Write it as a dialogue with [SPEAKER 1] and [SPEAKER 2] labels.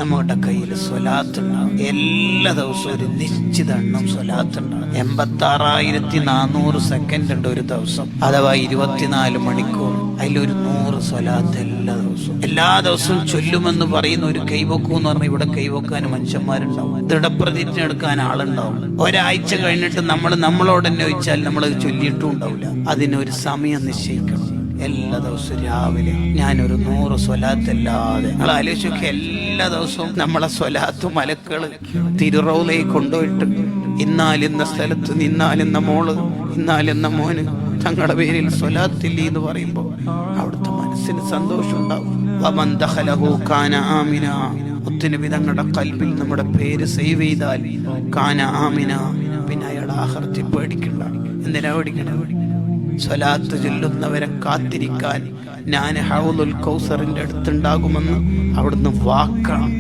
[SPEAKER 1] നമ്മുടെ കയ്യിൽ സ്വലാത്തുണ്ടാവും. എല്ലാ ദിവസവും ഒരു നിശ്ചിത എണ്ണം സ്വലാത്തുണ്ടാവും. 86,400 സെക്കൻഡ് ഉണ്ട് ഒരു ദിവസം, അഥവാ 24 മണിക്കൂർ. അതിലൊരു 100 സ്വലാത്ത് എല്ലാ ദിവസവും ചൊല്ലുമെന്ന് പറയുന്ന ഒരു കൈവക്കൂ എന്ന് പറഞ്ഞാൽ ഇവിടെ കൈവക്കാൻ മനുഷ്യന്മാരുണ്ടാവും, ദൃഢപ്രതിജ്ഞ എടുക്കാൻ ആളുണ്ടാവും. ഒരാഴ്ച കഴിഞ്ഞിട്ട് നമ്മളോട് തന്നെ ചോദിച്ചാൽ നമ്മളത് ചൊല്ലിയിട്ടും ഉണ്ടാവില്ല. അതിനൊരു സമയം നിശ്ചയിക്കണം. എല്ലാ ദിവസവും രാവിലെ ഞാനൊരു 100 സ്വലാത്തല്ലാതെ, നിങ്ങൾ ആലോചിച്ചൊക്കെ എല്ലാ ദിവസവും നമ്മളെ സ്വലാത്ത് മലക്കള് തിരുറൗലയിൽ കൊണ്ടുപോയിട്ട് ഇന്നാലിന്ന സ്ഥലത്ത് ഇന്നാലിന്ന മോള് ഇന്നാലിന്ന മോന് തങ്ങളുടെ പേരിൽ സ്വലാത്തില്ല എന്ന് പറയുമ്പോൾ അവിടുത്തെ മനസ്സിന് സന്തോഷം ഉണ്ടാവും. മുത്തുനബി തങ്ങളുടെ കൽബിൽ നമ്മുടെ പേര് സേവ് ചെയ്താൽ കാന ആമിന, പിന്നെ അയാൾ ആഖിറത്തിൽ പേടിക്കണ്ട. എന്തിനാ പേടിക്കണ? സ്വലാത്ത് ചൊല്ലുന്നവരെ കാത്തിരിക്കാൻ ഞാൻ ഹൗലുൽ കൗസറിന്റെ അടുത്തുണ്ടാകുമെന്ന് അവിടുന്ന് വാക്കാണ്.